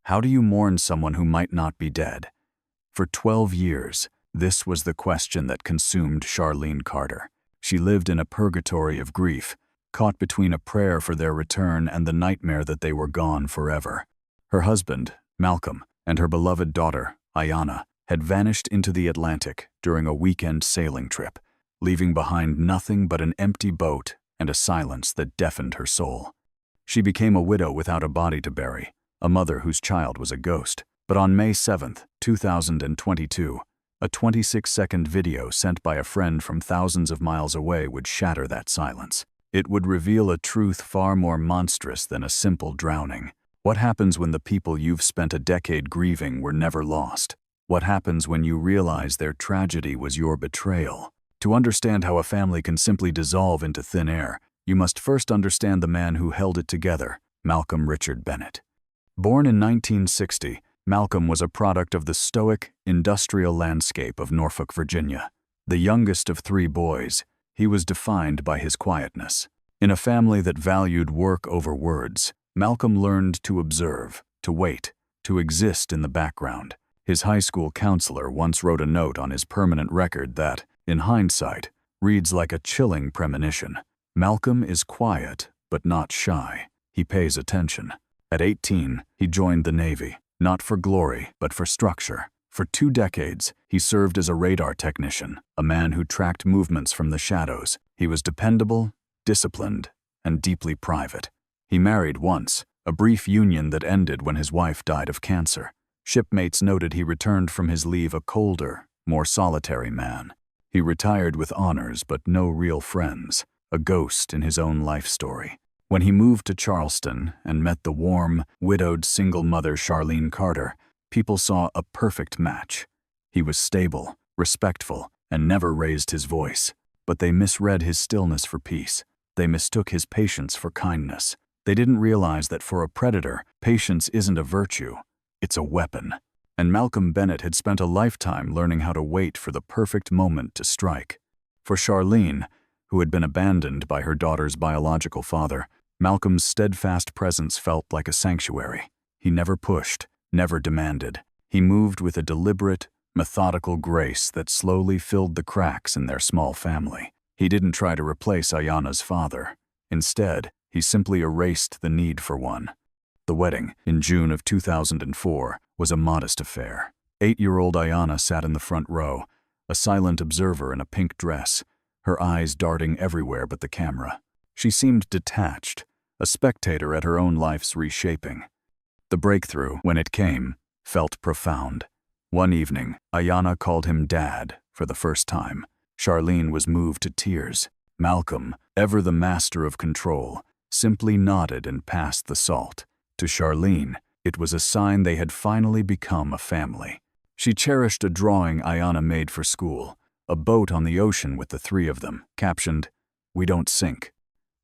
How do you mourn someone who might not be dead? For 12 years, this was the question that consumed Charlene Carter. She lived in a purgatory of grief, caught between a prayer for their return and the nightmare that they were gone forever. Her husband, Malcolm, and her beloved daughter, Ayanna, had vanished into the Atlantic during a weekend sailing trip, leaving behind nothing but an empty boat and a silence that deafened her soul. She became a widow without a body to bury, a mother whose child was a ghost. But on May 7, 2022, a 26-second video sent by a friend from thousands of miles away would shatter that silence. It would reveal a truth far more monstrous than a simple drowning. What happens when the people you've spent a decade grieving were never lost? What happens when you realize their tragedy was your betrayal? To understand how a family can simply dissolve into thin air, you must first understand the man who held it together, Malcolm Richard Bennett. Born in 1960, Malcolm was a product of the stoic, industrial landscape of Norfolk, Virginia. The youngest of 3 boys, he was defined by his quietness. In a family that valued work over words, Malcolm learned to observe, to wait, to exist in the background. His high school counselor once wrote a note on his permanent record that, in hindsight, reads like a chilling premonition. Malcolm is quiet, but not shy. He pays attention. At 18, he joined the Navy, not for glory, but for structure. For 2 decades, he served as a radar technician, a man who tracked movements from the shadows. He was dependable, disciplined, and deeply private. He married once, a brief union that ended when his wife died of cancer. Shipmates noted he returned from his leave a colder, more solitary man. He retired with honors but no real friends, a ghost in his own life story. When he moved to Charleston and met the warm, widowed single mother Charlene Carter, people saw a perfect match. He was stable, respectful, and never raised his voice. But they misread his stillness for peace. They mistook his patience for kindness. They didn't realize that for a predator, patience isn't a virtue, it's a weapon. And Malcolm Bennett had spent a lifetime learning how to wait for the perfect moment to strike. For Charlene, who had been abandoned by her daughter's biological father, Malcolm's steadfast presence felt like a sanctuary. He never pushed, never demanded. He moved with a deliberate, methodical grace that slowly filled the cracks in their small family. He didn't try to replace Ayanna's father. Instead, he simply erased the need for one. The wedding, in June of 2004, was a modest affair. 8-year-old Ayanna sat in the front row, a silent observer in a pink dress, her eyes darting everywhere but the camera. She seemed detached, a spectator at her own life's reshaping. The breakthrough, when it came, felt profound. One evening, Ayanna called him Dad for the first time. Charlene was moved to tears. Malcolm, ever the master of control, simply nodded and passed the salt. To Charlene, it was a sign they had finally become a family. She cherished a drawing Ayanna made for school, a boat on the ocean with the 3 of them, captioned, "We don't sink."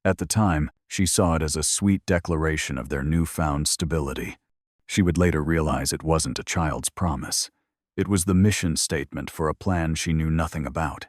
At the time, she saw it as a sweet declaration of their newfound stability. She would later realize it wasn't a child's promise. It was the mission statement for a plan she knew nothing about.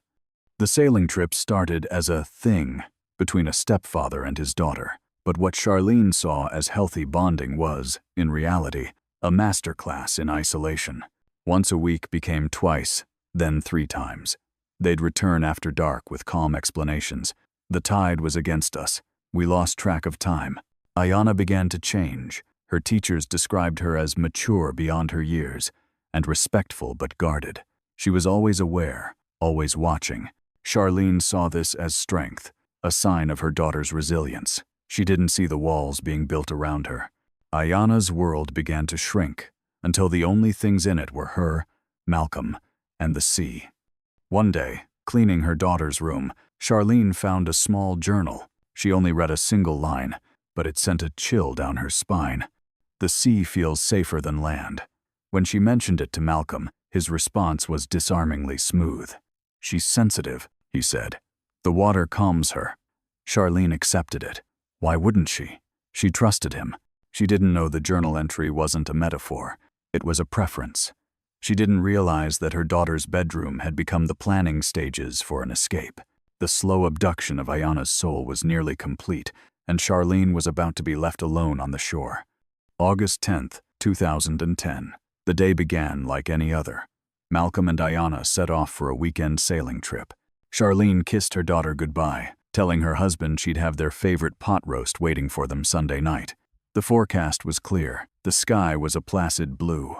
The sailing trip started as a thing between a stepfather and his daughter. But what Charlene saw as healthy bonding was, in reality, a masterclass in isolation. Once a week became twice, then 3 times. They'd return after dark with calm explanations. The tide was against us. We lost track of time. Ayanna began to change. Her teachers described her as mature beyond her years, and respectful but guarded. She was always aware, always watching. Charlene saw this as strength, a sign of her daughter's resilience. She didn't see the walls being built around her. Ayanna's world began to shrink, until the only things in it were her, Malcolm, and the sea. One day, cleaning her daughter's room, Charlene found a small journal. She only read a single line, but it sent a chill down her spine. "The sea feels safer than land." When she mentioned it to Malcolm, his response was disarmingly smooth. "She's sensitive," he said. "The water calms her." Charlene accepted it. Why wouldn't she? She trusted him. She didn't know the journal entry wasn't a metaphor. It was a preference. She didn't realize that her daughter's bedroom had become the planning stages for an escape. The slow abduction of Ayanna's soul was nearly complete, and Charlene was about to be left alone on the shore. August 10, 2010. The day began like any other. Malcolm and Ayanna set off for a weekend sailing trip. Charlene kissed her daughter goodbye, telling her husband she'd have their favorite pot roast waiting for them Sunday night. The forecast was clear. The sky was a placid blue.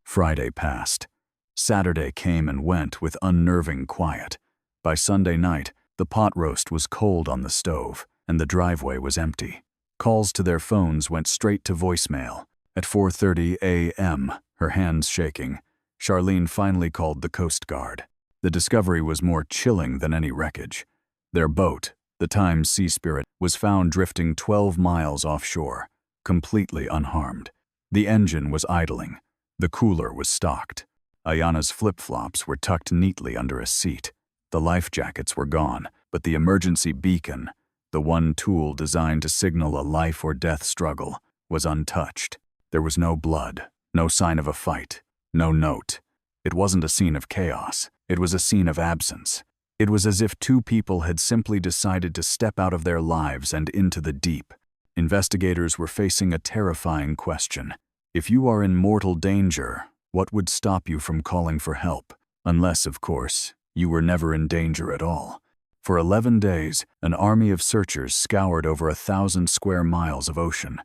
Friday passed. Saturday came and went with unnerving quiet. By Sunday night, the pot roast was cold on the stove, and the driveway was empty. Calls to their phones went straight to voicemail. At 4:30 a.m., her hands shaking, Charlene finally called the Coast Guard. The discovery was more chilling than any wreckage. Their boat, the Times Sea Spirit, was found drifting 12 miles offshore, completely unharmed. The engine was idling. The cooler was stocked. Ayanna's flip-flops were tucked neatly under a seat. The life jackets were gone, but the emergency beacon, the one tool designed to signal a life or death struggle, was untouched. There was no blood, no sign of a fight, no note. It wasn't a scene of chaos. It was a scene of absence. It was as if two people had simply decided to step out of their lives and into the deep. Investigators were facing a terrifying question. If you are in mortal danger, what would stop you from calling for help? Unless, of course, you were never in danger at all. For 11 days, an army of searchers scoured over 1,000 square miles of ocean.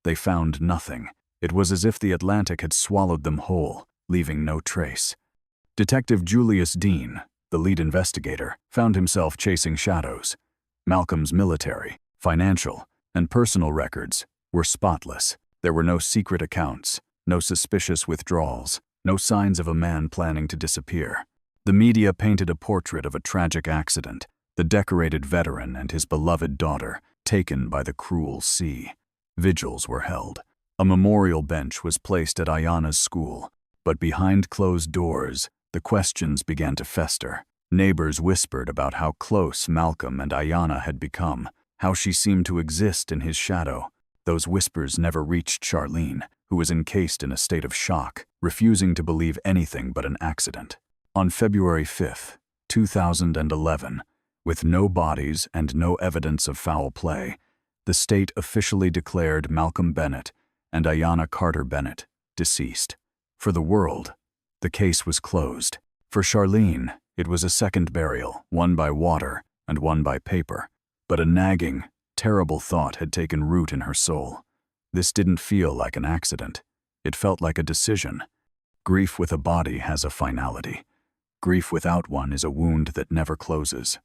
They found nothing. It was as if the Atlantic had swallowed them whole, leaving no trace. Detective Julius Dean, the lead investigator, found himself chasing shadows. Malcolm's military, financial, and personal records were spotless. There were no secret accounts, no suspicious withdrawals, no signs of a man planning to disappear. The media painted a portrait of a tragic accident, the decorated veteran and his beloved daughter taken by the cruel sea. Vigils were held. A memorial bench was placed at Ayanna's school, but behind closed doors, the questions began to fester. Neighbors whispered about how close Malcolm and Ayanna had become, how she seemed to exist in his shadow. Those whispers never reached Charlene, who was encased in a state of shock, refusing to believe anything but an accident. On February 5, 2011, with no bodies and no evidence of foul play, the state officially declared Malcolm Bennett and Ayanna Carter Bennett deceased. For the world, the case was closed. For Charlene, it was a second burial, one by water and one by paper. But a nagging, terrible thought had taken root in her soul. This didn't feel like an accident. It felt like a decision. Grief with a body has a finality. Grief without one is a wound that never closes.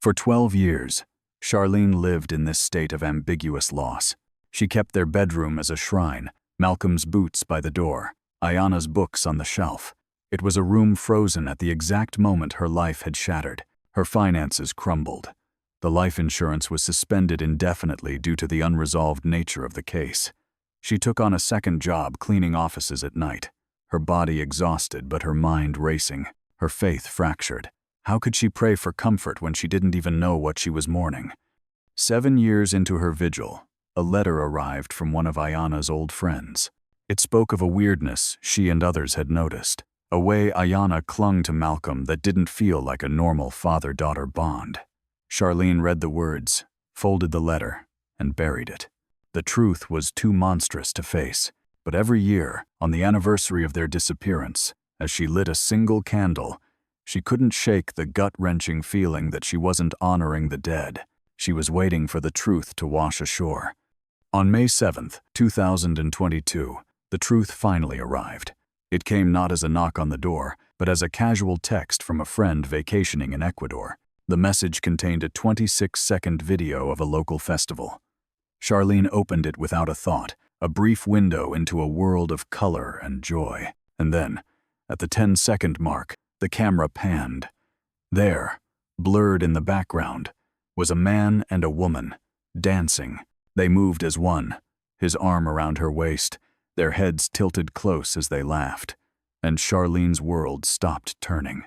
For 12 years, Charlene lived in this state of ambiguous loss. She kept their bedroom as a shrine, Malcolm's boots by the door, Ayanna's books on the shelf. It was a room frozen at the exact moment her life had shattered. Her finances crumbled. The life insurance was suspended indefinitely due to the unresolved nature of the case. She took on a second job cleaning offices at night, her body exhausted but her mind racing, her faith fractured. How could she pray for comfort when she didn't even know what she was mourning? 7 years into her vigil, a letter arrived from one of Ayanna's old friends. It spoke of a weirdness she and others had noticed, a way Ayanna clung to Malcolm that didn't feel like a normal father-daughter bond. Charlene read the words, folded the letter, and buried it. The truth was too monstrous to face, but every year, on the anniversary of their disappearance, as she lit a single candle, she couldn't shake the gut-wrenching feeling that she wasn't honoring the dead. She was waiting for the truth to wash ashore. On May 7, 2022, the truth finally arrived. It came not as a knock on the door, but as a casual text from a friend vacationing in Ecuador. The message contained a 26-second video of a local festival. Charlene opened it without a thought, a brief window into a world of color and joy. And then, at the 10-second mark, the camera panned. There, blurred in the background, was a man and a woman, dancing. They moved as one, his arm around her waist, their heads tilted close as they laughed. And Charlene's world stopped turning.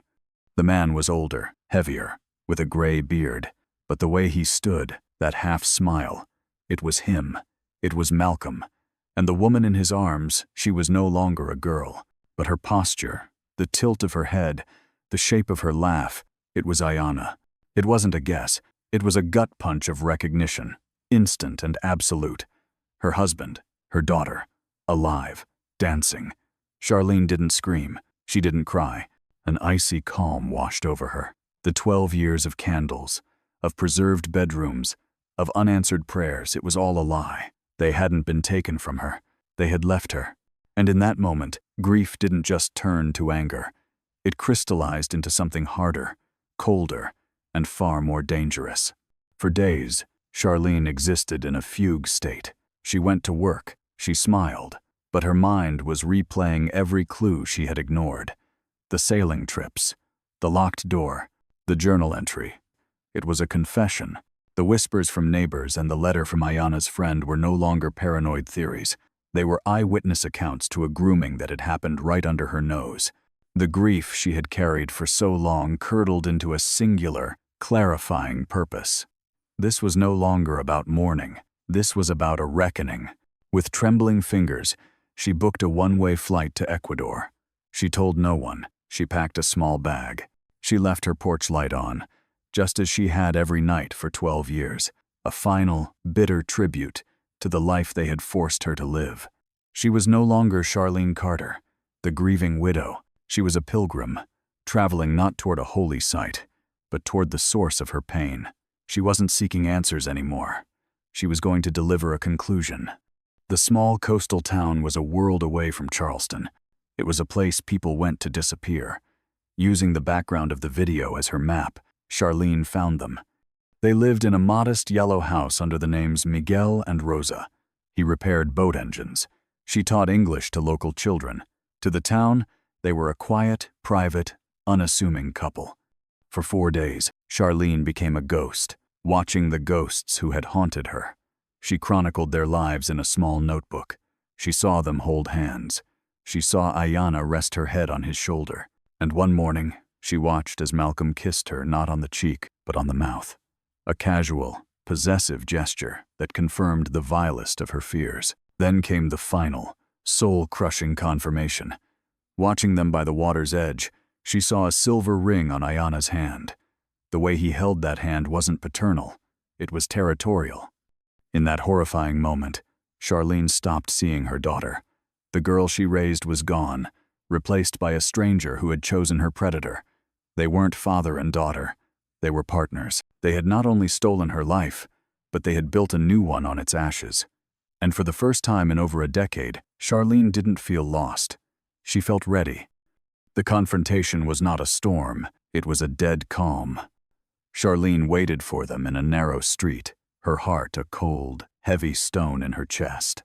The man was older, heavier, with a gray beard, but the way he stood, that half-smile, it was him. It was Malcolm. And the woman in his arms, she was no longer a girl, but her posture, the tilt of her head, the shape of her laugh, it was Ayanna. It wasn't a guess. It was a gut punch of recognition, instant and absolute. Her husband, her daughter, alive, dancing. Charlene didn't scream. She didn't cry. An icy calm washed over her. The 12 years of candles, of preserved bedrooms, of unanswered prayers, it was all a lie. They hadn't been taken from her. They had left her. And in that moment, grief didn't just turn to anger. It crystallized into something harder, colder, and far more dangerous. For days, Charlene existed in a fugue state. She went to work. She smiled. But her mind was replaying every clue she had ignored. The sailing trips, the locked door, the journal entry. It was a confession. The whispers from neighbors and the letter from Ayana's friend were no longer paranoid theories. They were eyewitness accounts to a grooming that had happened right under her nose. The grief she had carried for so long curdled into a singular, clarifying purpose. This was no longer about mourning. This was about a reckoning. With trembling fingers, she booked a one-way flight to Ecuador. She told no one. She packed a small bag. She left her porch light on, just as she had every night for 12 years, a final, bitter tribute to the life they had forced her to live. She was no longer Charlene Carter, the grieving widow. She was a pilgrim, traveling not toward a holy site, but toward the source of her pain. She wasn't seeking answers anymore. She was going to deliver a conclusion. The small coastal town was a world away from Charleston. It was a place people went to disappear. Using the background of the video as her map, Charlene found them. They lived in a modest yellow house under the names Miguel and Rosa. He repaired boat engines. She taught English to local children. To the town, they were a quiet, private, unassuming couple. For 4 days, Charlene became a ghost, watching the ghosts who had haunted her. She chronicled their lives in a small notebook. She saw them hold hands. She saw Ayana rest her head on his shoulder. And one morning, she watched as Malcolm kissed her not on the cheek, but on the mouth. A casual, possessive gesture that confirmed the vilest of her fears. Then came the final, soul-crushing confirmation. Watching them by the water's edge, she saw a silver ring on Ayana's hand. The way he held that hand wasn't paternal. It was territorial. In that horrifying moment, Charlene stopped seeing her daughter. The girl she raised was gone, replaced by a stranger who had chosen her predator. They weren't father and daughter. They were partners. They had not only stolen her life, but they had built a new one on its ashes. And for the first time in over a decade, Charlene didn't feel lost. She felt ready. The confrontation was not a storm. It was a dead calm. Charlene waited for them in a narrow street, her heart a cold, heavy stone in her chest.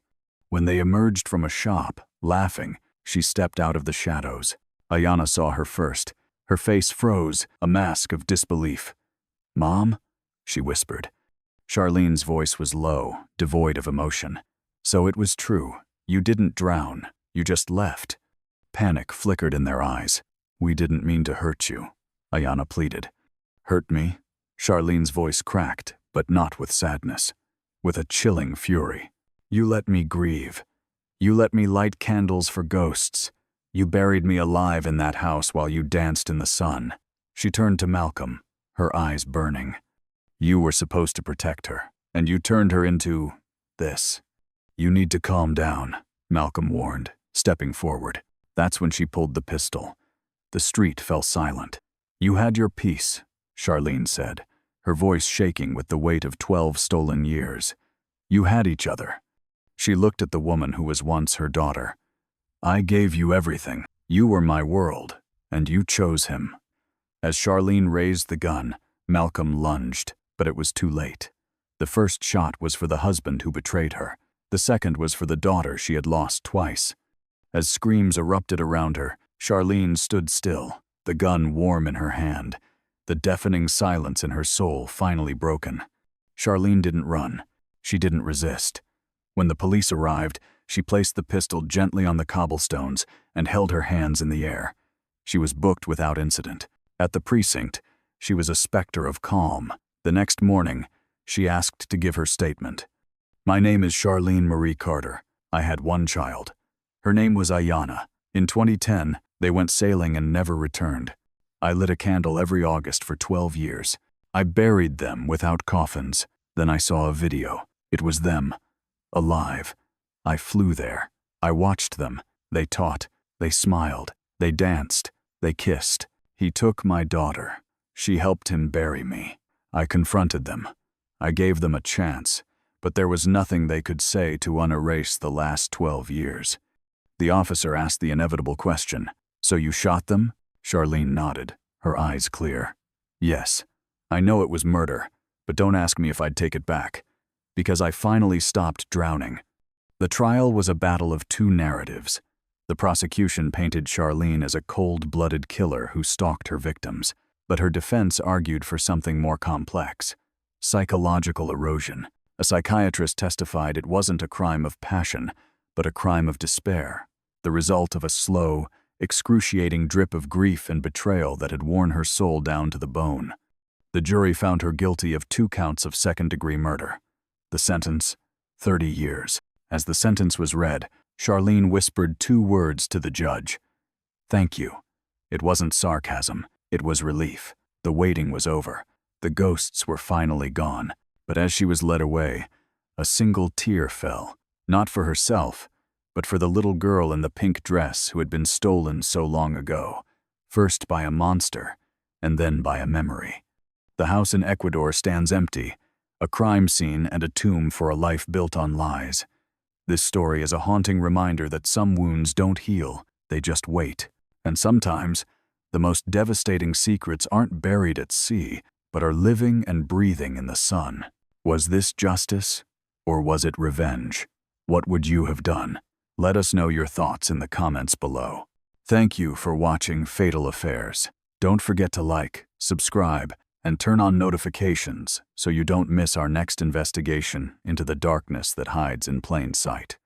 When they emerged from a shop, laughing, she stepped out of the shadows. Ayana saw her first. Her face froze, a mask of disbelief. "Mom?" she whispered. Charlene's voice was low, devoid of emotion. "So it was true. You didn't drown. You just left." Panic flickered in their eyes. "We didn't mean to hurt you," Ayana pleaded. "Hurt me?" Charlene's voice cracked, but not with sadness, with a chilling fury. "You let me grieve. You let me light candles for ghosts. You buried me alive in that house while you danced in the sun." She turned to Malcolm, her eyes burning. "You were supposed to protect her, and you turned her into this." "You need to calm down," Malcolm warned, stepping forward. That's when she pulled the pistol. The street fell silent. "You had your peace," Charlene said, her voice shaking with the weight of 12 stolen years. "You had each other." She looked at the woman who was once her daughter. "I gave you everything. You were my world, and you chose him." As Charlene raised the gun, Malcolm lunged, but it was too late. The first shot was for the husband who betrayed her. The second was for the daughter she had lost twice. As screams erupted around her, Charlene stood still, the gun warm in her hand, the deafening silence in her soul finally broken. Charlene didn't run. She didn't resist. When the police arrived, she placed the pistol gently on the cobblestones and held her hands in the air. She was booked without incident. At the precinct, she was a specter of calm. The next morning, she asked to give her statement. "My name is Charlene Marie Carter. I had one child. Her name was Ayana. In 2010, they went sailing and never returned. I lit a candle every August for 12 years. I buried them without coffins. Then I saw a video. It was them. Alive. I flew there. I watched them. They taught, they smiled, they danced, they kissed. He took my daughter. She helped him bury me. I confronted them. I gave them a chance, but there was nothing they could say to unerase the last 12 years. The officer asked the inevitable question, "So you shot them?" Charlene nodded, her eyes clear. "Yes. I know it was murder, but don't ask me if I'd take it back. Because I finally stopped drowning." The trial was a battle of two narratives. The prosecution painted Charlene as a cold-blooded killer who stalked her victims, but her defense argued for something more complex: psychological erosion. A psychiatrist testified it wasn't a crime of passion, but a crime of despair, the result of a slow, excruciating drip of grief and betrayal that had worn her soul down to the bone. The jury found her guilty of 2 counts of second-degree murder. The sentence, 30 years. As the sentence was read, Charlene whispered 2 words to the judge. "Thank you." It wasn't sarcasm, it was relief. The waiting was over. The ghosts were finally gone. But as she was led away, a single tear fell, not for herself, but for the little girl in the pink dress who had been stolen so long ago, first by a monster, and then by a memory. The house in Ecuador stands empty, a crime scene and a tomb for a life built on lies. This story is a haunting reminder that some wounds don't heal, they just wait. And sometimes, the most devastating secrets aren't buried at sea, but are living and breathing in the sun. Was this justice, or was it revenge? What would you have done? Let us know your thoughts in the comments below. Thank you for watching Fatal Affairs. Don't forget to like, subscribe, and turn on notifications so you don't miss our next investigation into the darkness that hides in plain sight.